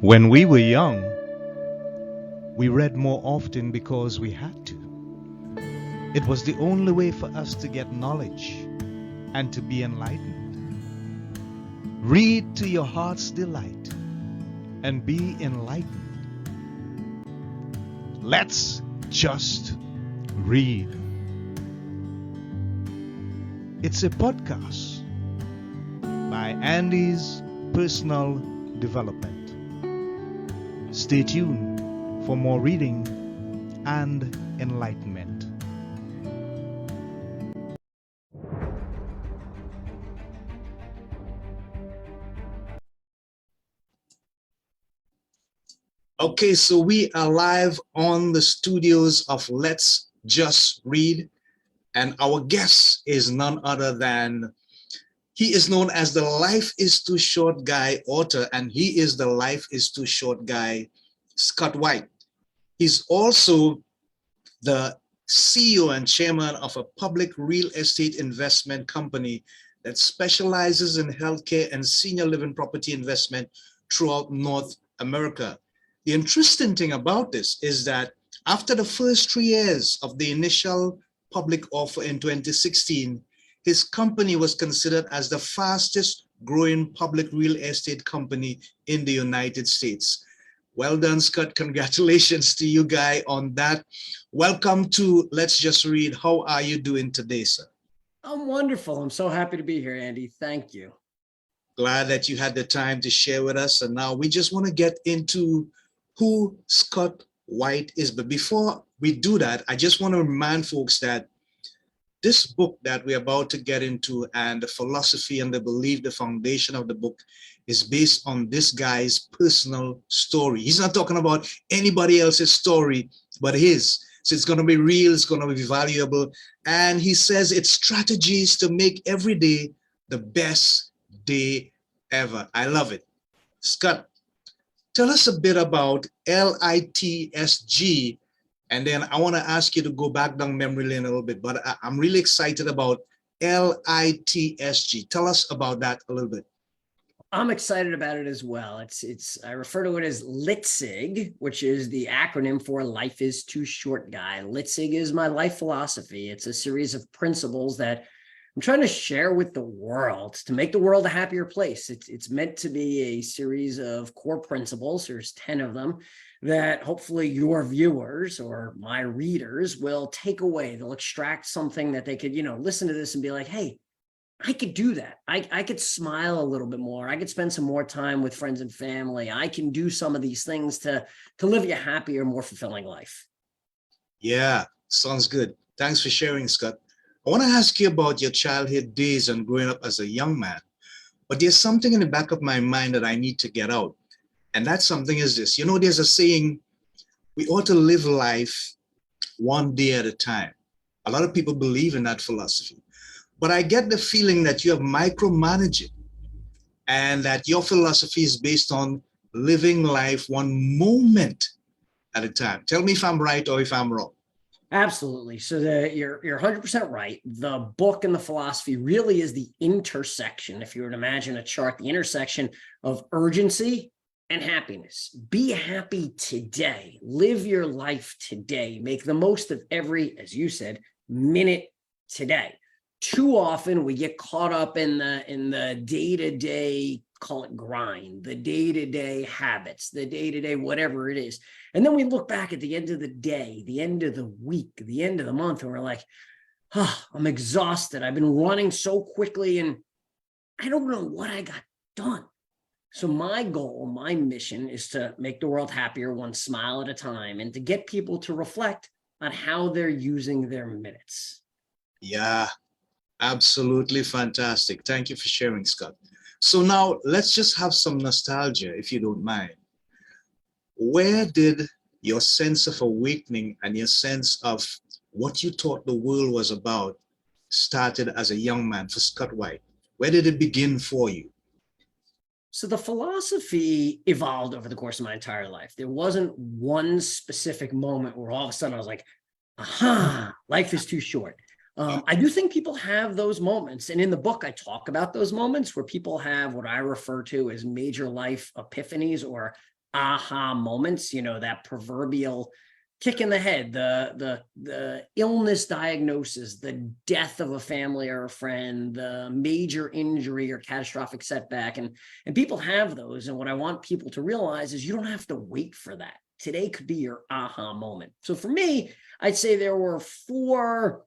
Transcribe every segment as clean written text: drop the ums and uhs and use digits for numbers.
When we were young, we read more often because we had to. It was the only way for us to get knowledge and to be enlightened. Read to your heart's delight and be enlightened. Let's just read. It's a podcast by Andy's Personal Development. Stay tuned for more reading and enlightenment. Okay, so we are live on the studios of Let's Just Read, and our guest is none other than, he is known as the Life is Too Short Guy author, and he is the Life is Too Short Guy, Scott White. He's also the CEO and chairman of a public real estate investment company that specializes in healthcare and senior living property investment throughout North America. The interesting thing about this is that after the first 3 years of the initial public offer in 2016, his company was considered as the fastest growing public real estate company in the United States. Well done, Scott. Congratulations to you, guy, on that. Welcome to Let's Just Read. How are you doing today, sir? I'm wonderful. I'm so happy to be here, Andy. Thank you. Glad that you had the time to share with us. And now we just want to get into who Scott White is. But before we do that, I just want to remind folks that this book that we're about to get into and the philosophy and the belief, the foundation of the book is based on this guy's personal story. He's not talking about anybody else's story, but his. So it's going to be real, it's going to be valuable. And he says it's strategies to make every day the best day ever. I love it. Scott, tell us a bit about LITSG, and then I want to ask you to go back down memory lane a little bit, but I'm really excited about LITSG. Tell us about that a little bit. I'm excited about it as well. I refer to it as LITSIG, which is the acronym for Life is Too Short Guy. LITSIG is my life philosophy. It's a series of principles that I'm trying to share with the world to make the world a happier place. It's meant to be a series of core principles. There's 10 of them that hopefully your viewers or my readers will take away. They'll extract something that they could, listen to this and be like, hey, I could do that. I could smile a little bit more. I could spend some more time with friends and family. I can do some of these things to live a happier, more fulfilling life. Yeah, sounds good. Thanks for sharing, Scott. I want to ask you about your childhood days and growing up as a young man, but there's something in the back of my mind that I need to get out. And that something is this, there's a saying, we ought to live life one day at a time. A lot of people believe in that philosophy, but I get the feeling that you have micromanaging and that your philosophy is based on living life one moment at a time. Tell me if I'm right or if I'm wrong. Absolutely. So you're 100% right. The book and the philosophy really is the intersection. If you were to imagine a chart, the intersection of urgency and happiness. Be happy today. Live your life today. Make the most of every, as you said, minute today. Too often we get caught up in the day-to-day, call it grind, the day-to-day habits, the day-to-day whatever it is. And then we look back at the end of the day, the end of the week, the end of the month, and we're like, I'm exhausted. I've been running so quickly and I don't know what I got done. So my goal, my mission is to make the world happier one smile at a time and to get people to reflect on how they're using their minutes. Yeah, absolutely fantastic. Thank you for sharing, Scott. So now let's just have some nostalgia, if you don't mind. Where did your sense of awakening and your sense of what you thought the world was about started as a young man for Scott White? Where did it begin for you? So the philosophy evolved over the course of my entire life. There wasn't one specific moment where all of a sudden I was like, aha, life is too short. I do think people have those moments. And in the book, I talk about those moments where people have what I refer to as major life epiphanies or aha moments, that proverbial kick in the head, the illness diagnosis, the death of a family or a friend, the major injury or catastrophic setback. And people have those. And what I want people to realize is you don't have to wait for that. Today could be your aha moment. So for me, I'd say there were 4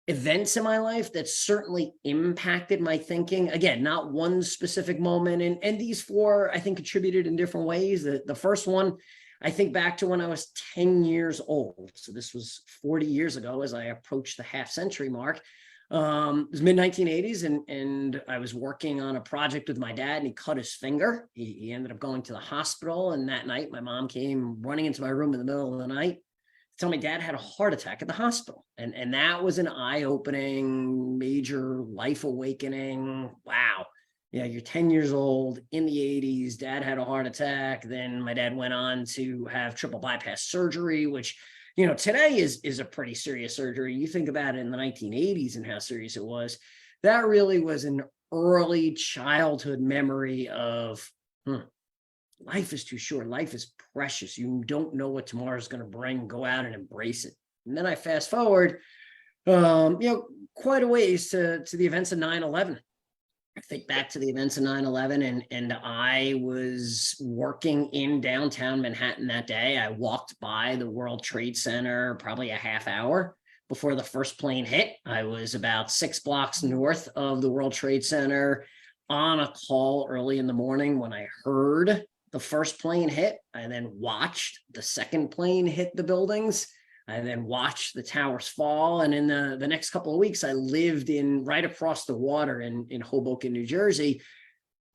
events in my life that certainly impacted my thinking. Again, not one specific moment. And these 4, I think, contributed in different ways. The first one, I think back to when I was 10 years old. So this was 40 years ago as I approached the half-century mark. It was mid-1980s, and I was working on a project with my dad, and he cut his finger. He ended up going to the hospital, and that night, my mom came running into my room in the middle of the night to tell me Dad had a heart attack at the hospital. And that was an eye-opening, major life awakening. Wow. Yeah, you're 10 years old in the 80s. Dad had a heart attack. Then my dad went on to have triple bypass surgery, which, today is a pretty serious surgery. You think about it in the 1980s and how serious it was. That really was an early childhood memory of life is too short. Life is precious. You don't know what tomorrow is going to bring. Go out and embrace it. And then I fast forward, quite a ways to the events of 9/11. I think back to the events of 9/11, and I was working in downtown Manhattan that day. I walked by the World Trade Center probably a half hour before the first plane hit. I was about 6 blocks north of the World Trade Center on a call early in the morning when I heard the first plane hit. I then watched the second plane hit the buildings. I then watched the towers fall. And in the next couple of weeks, I lived right across the water in Hoboken, New Jersey,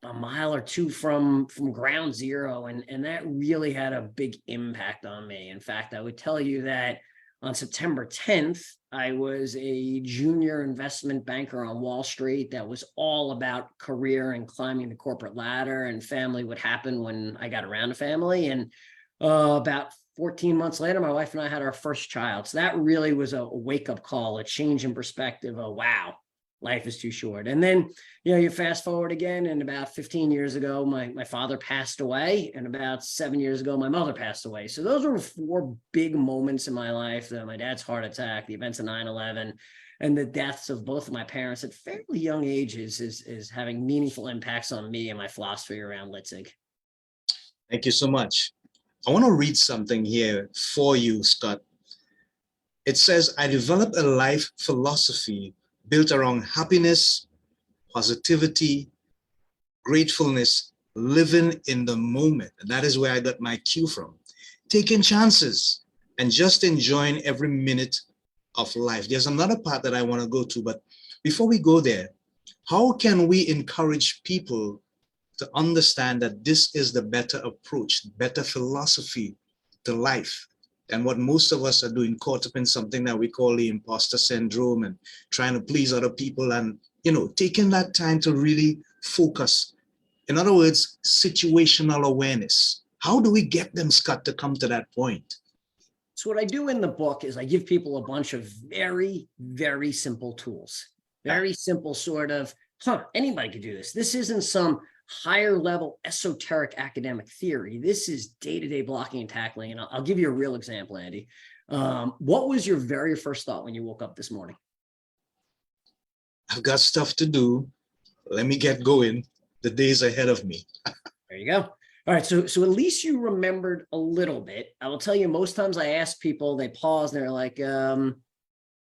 a mile or 2 from ground zero. And that really had a big impact on me. In fact, I would tell you that on September 10th, I was a junior investment banker on Wall Street. That was all about career and climbing the corporate ladder, and family would happen when I got around to family. And about 14 months later, my wife and I had our first child. So that really was a wake-up call, a change in perspective. Oh, wow, life is too short. And then, you fast forward again, and about 15 years ago, my father passed away, and about 7 years ago, my mother passed away. So those were 4 big moments in my life: my dad's heart attack, the events of 9/11, and the deaths of both of my parents at fairly young ages is having meaningful impacts on me and my philosophy around Litzig. Thank you so much. I want to read something here for you, Scott. It says, I developed a life philosophy built around happiness, positivity, gratefulness, living in the moment. And that is where I got my cue from. Taking chances and just enjoying every minute of life. There's another part that I want to go to, but before we go there, how can we encourage people to understand that this is the better approach, better philosophy to life than what most of us are doing, caught up in something that we call the imposter syndrome and trying to please other people, and taking that time to really focus. In other words, situational awareness. How do we get them, Scott, to come to that point? So what I do in the book is I give people a bunch of very, very simple tools, very simple sort of, anybody could do this. This isn't some higher level esoteric academic theory. This is day-to-day blocking and tackling. And I'll give you a real example, Andy. What was your very first thought when you woke up this morning? I've got stuff to do. Let me get going. The day's ahead of me. There you go. All right. So at least you remembered a little bit. I will tell you, most times I ask people, they pause and they're like,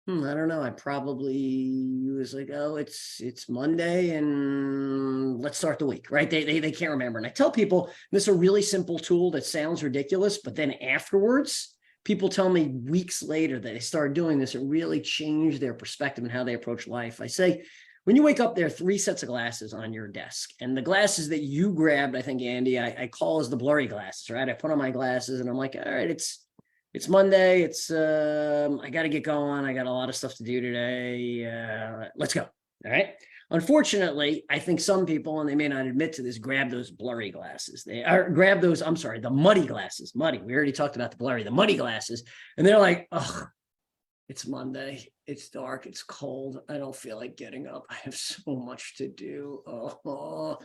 I don't know. I probably was like, oh, it's Monday and let's start the week, right? They can't remember. And I tell people this is a really simple tool that sounds ridiculous, but then afterwards, people tell me weeks later that they started doing this. It really changed their perspective and how they approach life. I say, when you wake up, there are 3 sets of glasses on your desk. And the glasses that you grabbed, I think, Andy, I call as the blurry glasses, right? I put on my glasses and I'm like, all right, it's Monday. I got to get going. I got a lot of stuff to do today. Let's go. All right. Unfortunately, I think some people, and they may not admit to this, grab those blurry glasses. The muddy glasses. Muddy. We already talked about the blurry, the muddy glasses. And they're like, ugh, it's Monday. It's dark. It's cold. I don't feel like getting up. I have so much to do. Oh.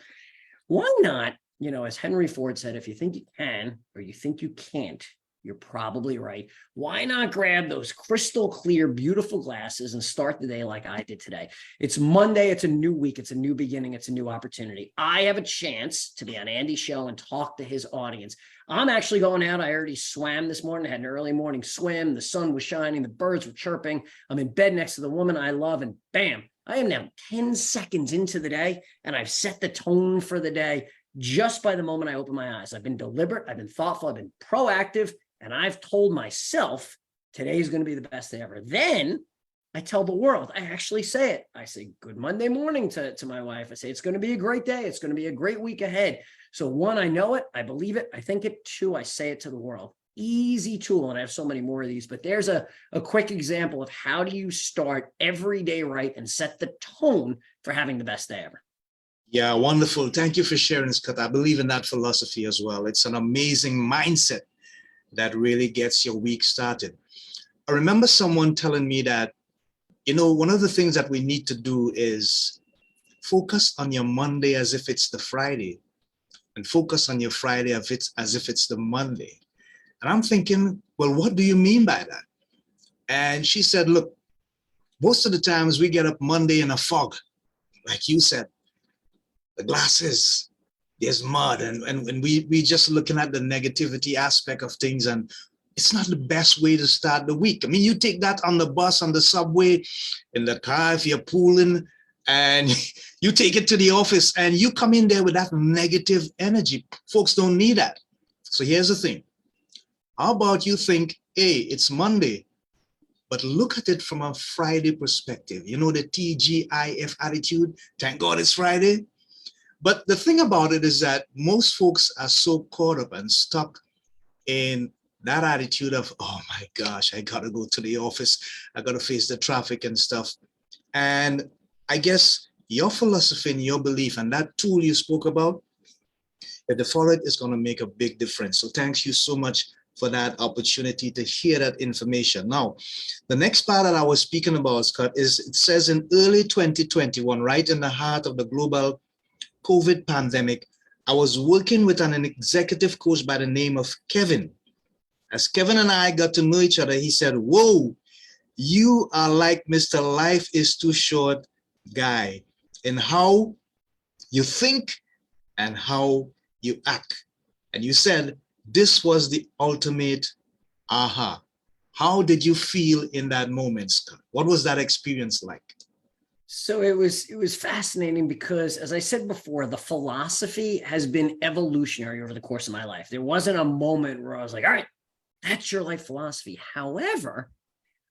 Why not as Henry Ford said, if you think you can or you think you can't, you're probably right. Why not grab those crystal clear, beautiful glasses and start the day like I did today? It's Monday. It's a new week. It's a new beginning. It's a new opportunity. I have a chance to be on Andy's show and talk to his audience. I'm actually going out. I already swam this morning. I had an early morning swim. The sun was shining. The birds were chirping. I'm in bed next to the woman I love, and bam, I am now 10 seconds into the day, and I've set the tone for the day just by the moment I open my eyes. I've been deliberate. I've been thoughtful. I've been proactive. And I've told myself today's going to be the best day ever. Then I tell the world, I actually say it. I say, good Monday morning to my wife. I say, it's going to be a great day. It's going to be a great week ahead. So one, I know it. I believe it. I think it. Two, I say it to the world. Easy tool. And I have so many more of these, but there's a quick example of how do you start every day right and set the tone for having the best day ever. Yeah, wonderful. Thank you for sharing, Scott. I believe in that philosophy as well. It's an amazing mindset that really gets your week started. I remember someone telling me that, one of the things that we need to do is focus on your Monday as if it's the Friday, and focus on your Friday as if it's the Monday. And I'm thinking, well, what do you mean by that? And she said, look, most of the times we get up Monday in a fog, like you said, the glasses, there's mud, and we just looking at the negativity aspect of things, and it's not the best way to start the week. I mean, you take that on the bus, on the subway, in the car, if you're pooling, and you take it to the office, and you come in there with that negative energy. Folks don't need that. So here's the thing. How about you think, hey, it's Monday, but look at it from a Friday perspective. The TGIF attitude. Thank God it's Friday. But the thing about it is that most folks are so caught up and stuck in that attitude of, oh my gosh, I gotta go to the office. I gotta face the traffic and stuff. And I guess your philosophy and your belief and that tool you spoke about, if they follow it, is gonna make a big difference. So thanks you so much for that opportunity to hear that information. Now, the next part that I was speaking about, Scott, is it says in early 2021, right in the heart of the global COVID pandemic, I was working with an executive coach by the name of Kevin. As Kevin and I got to know each other, he said, whoa, you are like Mr. Life is Too Short guy in how you think and how you act. And you said, this was the ultimate aha. How did you feel in that moment, Scott? What was that experience like? So it was fascinating because, as I said before, the philosophy has been evolutionary over the course of my life. There wasn't a moment where I was like, all right, that's your life philosophy. However,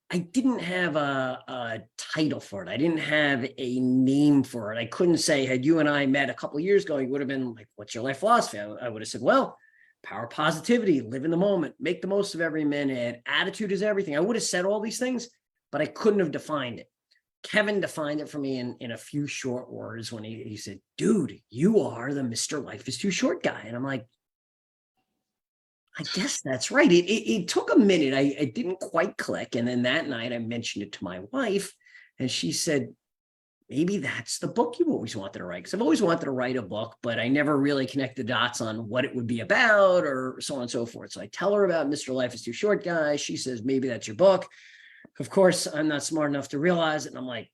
I didn't have a title for it. I didn't have a name for it. I couldn't say, had you and I met a couple of years ago, you would have been like, what's your life philosophy? I would have said, well, power positivity, live in the moment, make the most of every minute, attitude is everything. I would have said all these things, but I couldn't have defined it. Kevin defined it for me in a few short words when he said, dude, you are the Mr. Life is Too Short guy. And I'm like, I guess that's right. It took a minute. I didn't quite click. And then that night I mentioned it to my wife and she said, maybe that's the book you always wanted to write. Because I've always wanted to write a book, but I never really connect the dots on what it would be about or so on and so forth. So I tell her about Mr. Life is Too Short guy. She says, maybe that's your book. Of course, I'm not smart enough to realize it. And I'm like,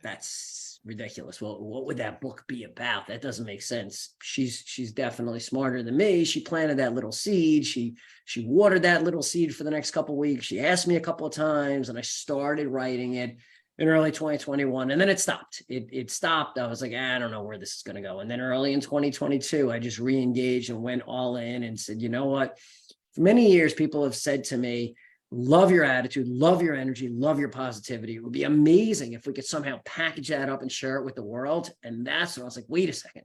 that's ridiculous. Well, what would that book be about? That doesn't make sense. She's definitely smarter than me. She planted that little seed. She watered that little seed for the next couple of weeks. She asked me a couple of times and I started writing it in early 2021. And then it stopped. It stopped. I was like, I don't know where this is going to go. And then early in 2022, I just re-engaged and went all in and said, you know what? For many years, people have said to me, love your attitude, love your energy, love your positivity. It would be amazing if we could somehow package that up and share it with the world. And that's when I was like, wait a second.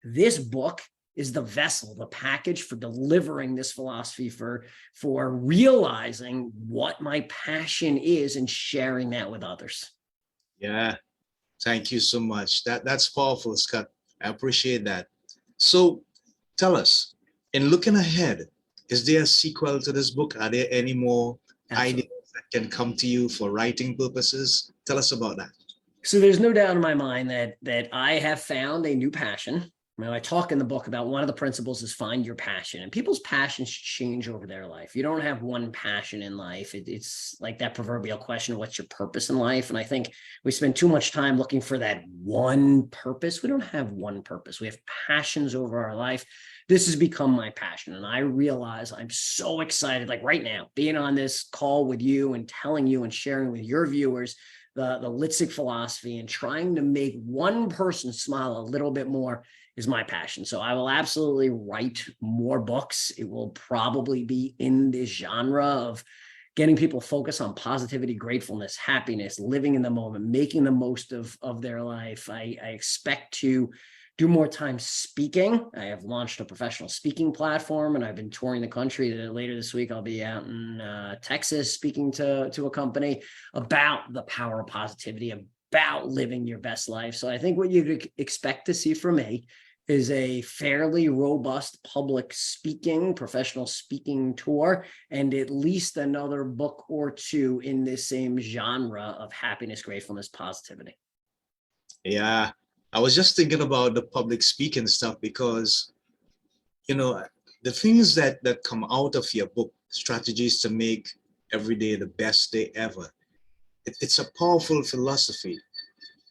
This book is the vessel, the package for delivering this philosophy, for realizing what my passion is and sharing that with others. Yeah, thank you so much. That's powerful, Scott. I appreciate that. So tell us, in looking ahead, is there a sequel to this book? Are there any more ideas that can come to you for writing purposes? Tell us about that. So there's no doubt in my mind that I have found a new passion, I talk in the book about one of the principles is find your passion, and people's passions change over their life. You don't have one passion in life. It's like that proverbial question, what's your purpose in life? And I think we spend too much time looking for that one purpose. We don't have one purpose. We have passions over our life. This has become my passion. And I realize I'm so excited, like right now, being on this call with you and telling you and sharing with your viewers the Litzik philosophy and trying to make one person smile a little bit more is my passion. So I will absolutely write more books. It will probably be in this genre of getting people focused on positivity, gratefulness, happiness, living in the moment, making the most of their life. I expect to do more time speaking. I have launched a professional speaking platform, and I've been touring the country. Later this week, I'll be out in Texas speaking to a company about the power of positivity, about living your best life. So I think what you could expect to see from me is a fairly robust public speaking, professional speaking tour, and at least another book or two in this same genre of happiness, gratefulness, positivity. Yeah, I was just thinking about the public speaking stuff because, you know, the things that come out of your book, strategies to make every day the best day ever, it's a powerful philosophy.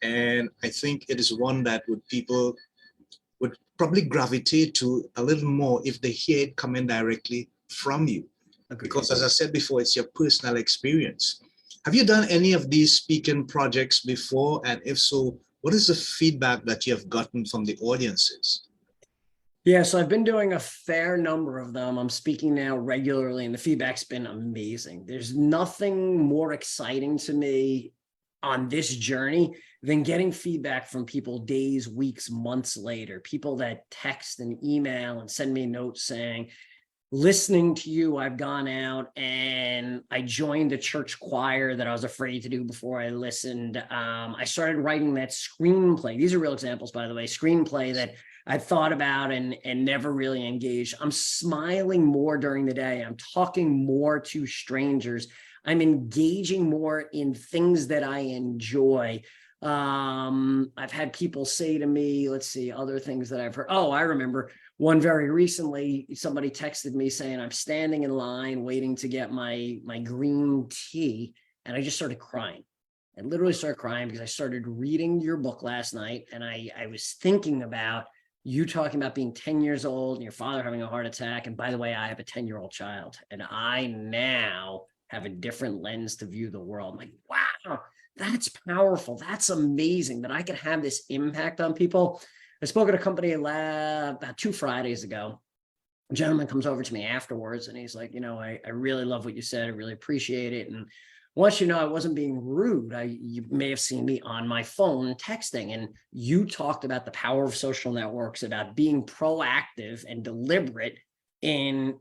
And I think it is one that people would probably gravitate to a little more if they hear it coming directly from you. Agreed. Because as I said before, it's your personal experience. Have you done any of these speaking projects before? And if so, what is the feedback that you have gotten from the audiences? Yeah, so I've been doing a fair number of them. I'm speaking now regularly, and the feedback's been amazing. There's nothing more exciting to me on this journey than getting feedback from people days, weeks, months later, people that text and email and send me notes saying, listening to you, I've gone out and I joined a church choir that I was afraid to do before I listened. I started writing that screenplay. These are real examples, by the way, screenplay that I thought about and never really engaged. I'm smiling more during the day. I'm talking more to strangers. I'm engaging more in things that I enjoy. I've had people say to me, let's see, other things that I've heard. Oh, I remember one very recently, somebody texted me saying, I'm standing in line waiting to get my green tea. And I just started crying. I literally started crying because I started reading your book last night. And I was thinking about you talking about being 10 years old and your father having a heart attack. And by the way, I have a 10-year-old child, and I now have a different lens to view the world. I'm like, wow, that's powerful. That's amazing that I can have this impact on people. I spoke at a company about 2 Fridays ago. A gentleman comes over to me afterwards and he's like, I really love what you said. I really appreciate it. And once you know, I wasn't being rude. You may have seen me on my phone texting, and you talked about the power of social networks, about being proactive and deliberate in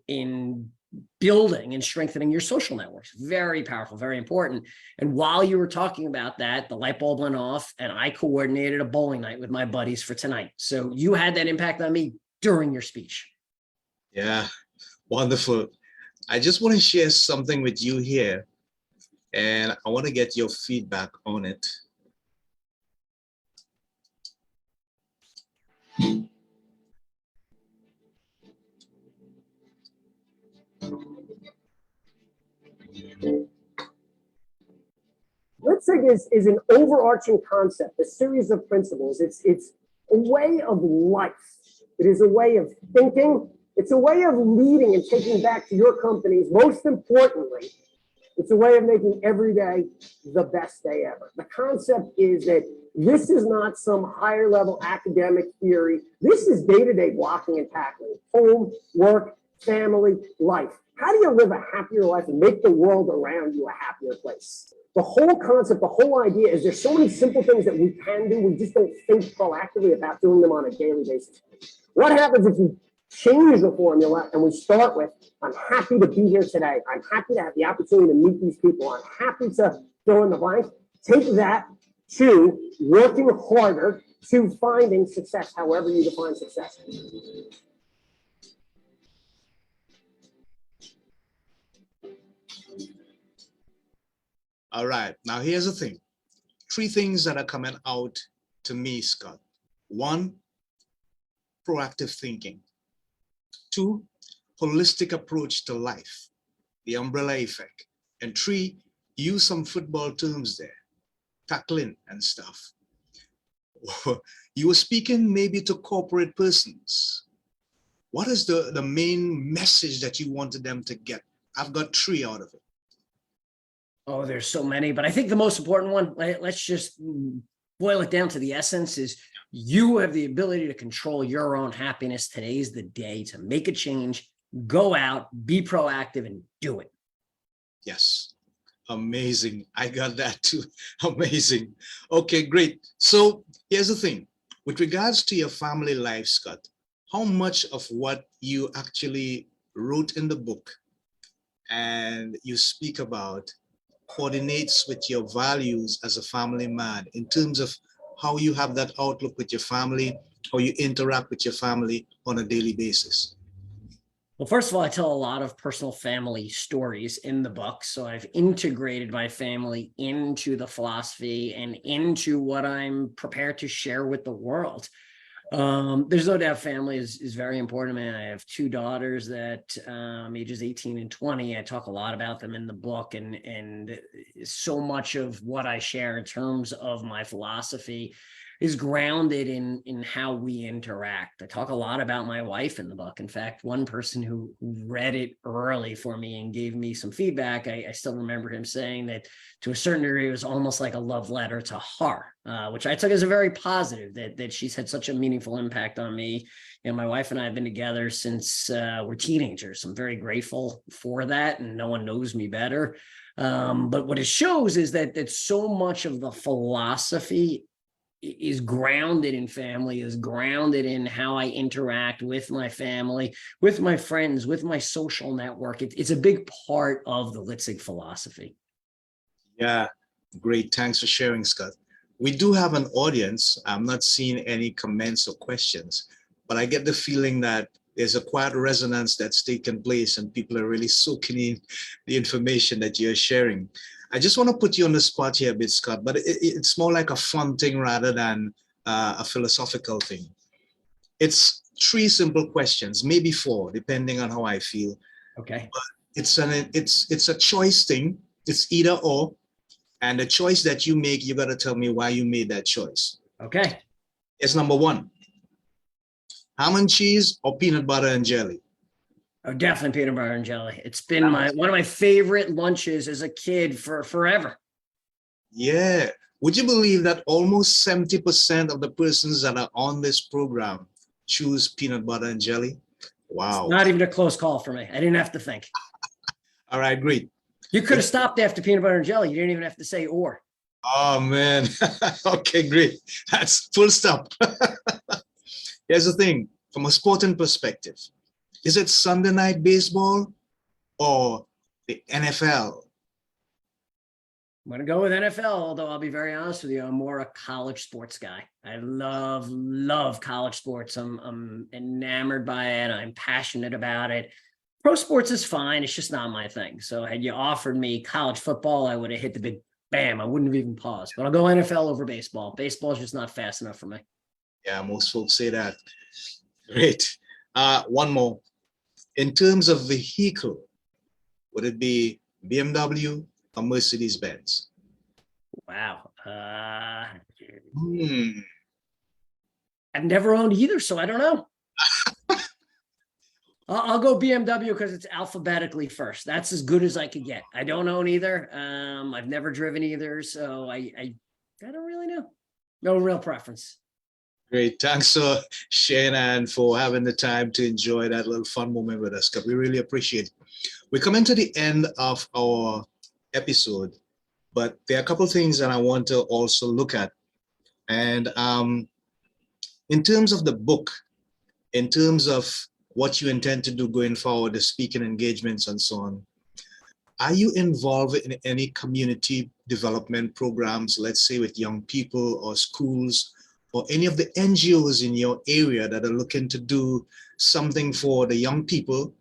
building and strengthening your social networks. Very powerful, very important. And while you were talking about that, the light bulb went off and I coordinated a bowling night with my buddies for tonight. So you had that impact on me during your speech. Yeah, wonderful. I just want to share something with you here, and I want to get your feedback on it. Litzik is an overarching concept, a series of principles. It's a way of life. It is a way of thinking. It's a way of leading and taking back to your companies. Most importantly, it's a way of making every day the best day ever. The concept is that this is not some higher level academic theory. This is day-to-day blocking and tackling, home, work, family, life. How do you live a happier life and make the world around you a happier place? The whole concept, the whole idea is there's so many simple things that we can do. We just don't think proactively about doing them on a daily basis. What happens if you change the formula and we start with, I'm happy to be here today. I'm happy to have the opportunity to meet these people. I'm happy to fill in the blank. Take that to working harder to finding success, however you define success. All right, now here's the thing. 3 things that are coming out to me, Scott. 1, proactive thinking. 2, holistic approach to life, the umbrella effect. And 3, use some football terms there, tackling and stuff. You were speaking maybe to corporate persons. What is the main message that you wanted them to get? I've got 3 out of it. Oh, there's so many, but I think the most important one, let's just boil it down to the essence, is you have the ability to control your own happiness. Today's the day to make a change, go out, be proactive, and do it. Yes. Amazing. I got that too. Amazing. Okay, great. So here's the thing. With regards to your family life, Scott, how much of what you actually wrote in the book and you speak about coordinates with your values as a family man in terms of how you have that outlook with your family, how you interact with your family on a daily basis? Well, first of all, I tell a lot of personal family stories in the book. So I've integrated my family into the philosophy and into what I'm prepared to share with the world. There's no doubt family is very important to me. I have 2 daughters that ages 18 and 20. I talk a lot about them in the book, and so much of what I share in terms of my philosophy is grounded in how we interact. I talk a lot about my wife in the book. In fact, one person who read it early for me and gave me some feedback, I still remember him saying that to a certain degree, it was almost like a love letter to her, which I took as a very positive, that she's had such a meaningful impact on me. And my wife and I have been together since we're teenagers. I'm very grateful for that, and no one knows me better. But what it shows is that so much of the philosophy is grounded in family, is grounded in how I interact with my family, with my friends, with my social network. It's a big part of the Litzig philosophy. Yeah, great. Thanks for sharing, Scott. We do have an audience. I'm not seeing any comments or questions, but I get the feeling that there's a quiet resonance that's taken place and people are really soaking in the information that you're sharing. I just want to put you on the spot here a bit, Scott, but it's more like a fun thing rather than a philosophical thing. It's 3 simple questions, maybe 4, depending on how I feel. Okay. But it's a choice thing. It's either or, and the choice that you make, you got to tell me why you made that choice. Okay. It's number 1. Ham and cheese or peanut butter and jelly? Oh, definitely peanut butter and jelly. It's been one of my favorite lunches as a kid for forever. Yeah. Would you believe that almost 70% of the persons that are on this program choose peanut butter and jelly? Wow. It's not even a close call for me. I didn't have to think. All right, great. You could have stopped after peanut butter and jelly. You didn't even have to say or. Oh, man. Okay, great. That's full stop. Here's the thing. From a sporting perspective, is it Sunday night baseball or the NFL? I'm going to go with NFL, although I'll be very honest with you, I'm more a college sports guy. I love college sports. I'm enamored by it. I'm passionate about it. Pro sports is fine. It's just not my thing. So had you offered me college football, I would have hit the big bam. I wouldn't have even paused. But I'll go NFL over baseball. Baseball is just not fast enough for me. Yeah, most folks say that. Great. One more. In terms of vehicle, would it be BMW or Mercedes-Benz? Wow. Hmm. I've never owned either, so I don't know. I'll go BMW because it's alphabetically first. That's as good as I could get. I don't own either. I've never driven either, so I don't really know. No real preference. Great. Thanks for sharing and for having the time to enjoy that little fun moment with us, Scott. We really appreciate it. We're coming to the end of our episode, but there are a couple of things that I want to also look at. And in terms of the book, in terms of what you intend to do going forward, the speaking engagements and so on, are you involved in any community development programs, let's say with young people or schools, or any of the NGOs in your area that are looking to do something for the young people,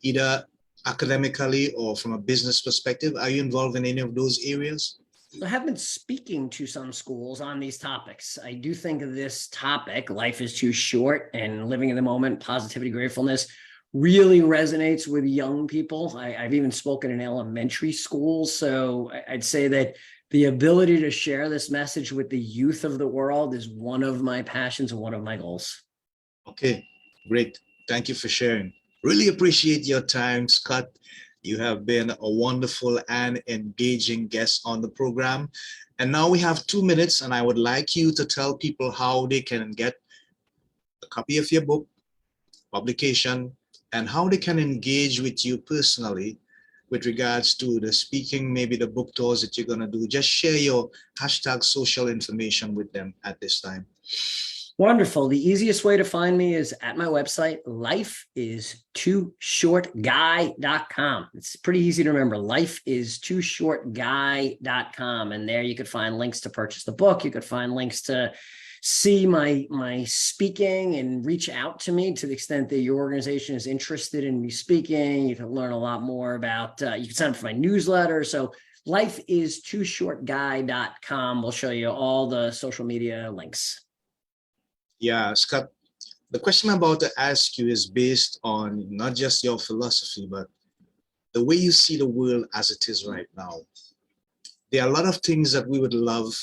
either academically or from a business perspective? Are you involved in any of those areas? So I have been speaking to some schools on these topics. I do think this topic, life is too short and living in the moment, positivity, gratefulness, really resonates with young people. I've even spoken in elementary schools. So I'd say that the ability to share this message with the youth of the world is one of my passions and one of my goals. Okay, great. Thank you for sharing. Really appreciate your time, Scott. You have been a wonderful and engaging guest on the program. And now we have 2 minutes, and I would like you to tell people how they can get a copy of your book, publication, and how they can engage with you personally with regards to the speaking, maybe the book tours that you're going to do. Just share your hashtag social information with them at this time. Wonderful. The easiest way to find me is at my website, lifeistooshortguy.com. It's pretty easy to remember, lifeistooshortguy.com. And there you could find links to purchase the book. You could find links to see my speaking and reach out to me to the extent that your organization is interested in me speaking. You can learn a lot more about, you can sign up for my newsletter. So lifeistooshortguy.com will show you all the social media links. Yeah, Scott, the question I'm about to ask you is based on not just your philosophy, but the way you see the world as it is right now. There are a lot of things that we would love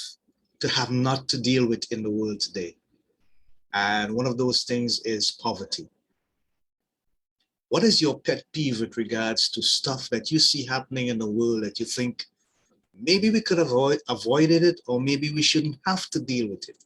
to have not to deal with in the world today. And one of those things is poverty. What is your pet peeve with regards to stuff that you see happening in the world that you think maybe we could avoided it, or maybe we shouldn't have to deal with it?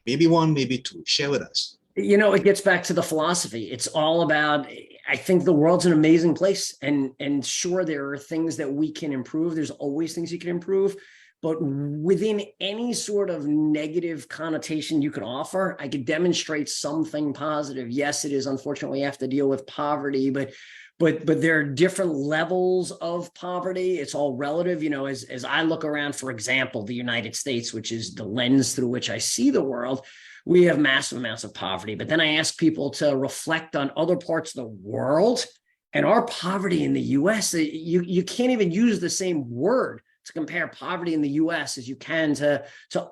Maybe one, maybe two. Share with us. You know, it gets back to the philosophy. It's all about, I think the world's an amazing place. And sure, there are things that we can improve. There's always things you can improve. But within any sort of negative connotation you could offer, I could demonstrate something positive. Yes, it is unfortunate we have to deal with poverty, but there are different levels of poverty. It's all relative. You know, as I look around, for example, the United States, which is the lens through which I see the world, we have massive amounts of poverty. But then I ask people to reflect on other parts of the world, and our poverty in the US, you can't even use the same word to compare poverty in the US as you can to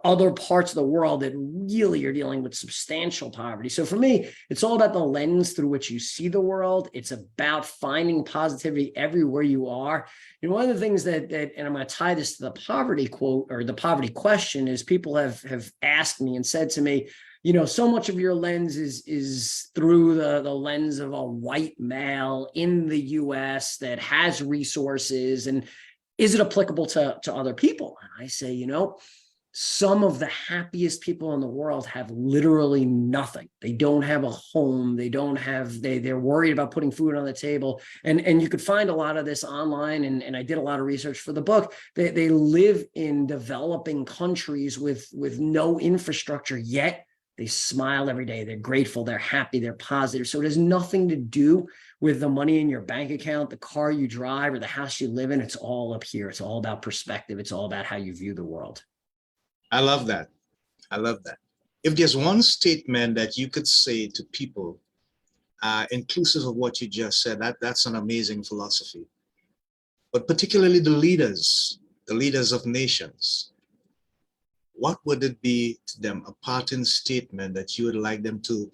other parts of the world that really are dealing with substantial poverty. So for me, it's all about the lens through which you see the world. It's about finding positivity everywhere you are. And one of the things that and I'm going to tie this to the poverty quote or the poverty question, is people have asked me and said to me, you know, so much of your lens is through the lens of a white male in the US that has resources, and is it applicable to other people? And I say, you know, some of the happiest people in the world have literally nothing. They don't have a home. They don't have, they're worried about putting food on the table. And you could find a lot of this online. And I did a lot of research for the book. They live in developing countries with no infrastructure, yet they smile every day. They're grateful. They're happy. They're positive. So it has nothing to do with the money in your bank account, the car you drive, or the house you live in. It's all up here. It's all about perspective. It's all about how you view the world. I love that. I love that. If there's one statement that you could say to people, inclusive of what you just said, that's an amazing philosophy. But particularly the leaders of nations, what would it be to them, a parting statement that you would like them to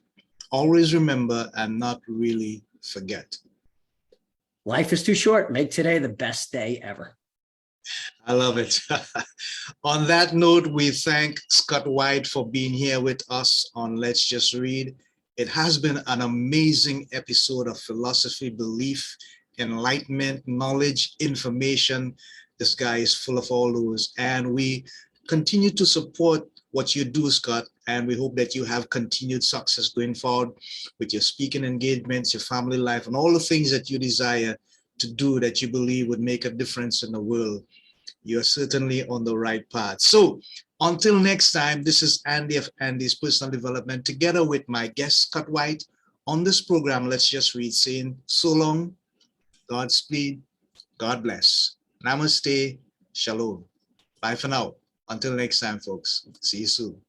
always remember and not really forget? Life is too short. Make today the best day ever. I love it. On that note, we thank Scott White for being here with us on Let's Just Read. It has been an amazing episode of philosophy, belief, enlightenment, knowledge, information. This guy is full of all those, and we continue to support what you do, Scott, and we hope that you have continued success going forward with your speaking engagements, your family life, and all the things that you desire to do that you believe would make a difference in the world. You're certainly on the right path. So until next time, this is Andy of Andy's Personal Development, together with my guest, Scott White, on this program, Let's Just Read, saying so long, Godspeed, God bless. Namaste, shalom. Bye for now. Until next time, folks. See you soon.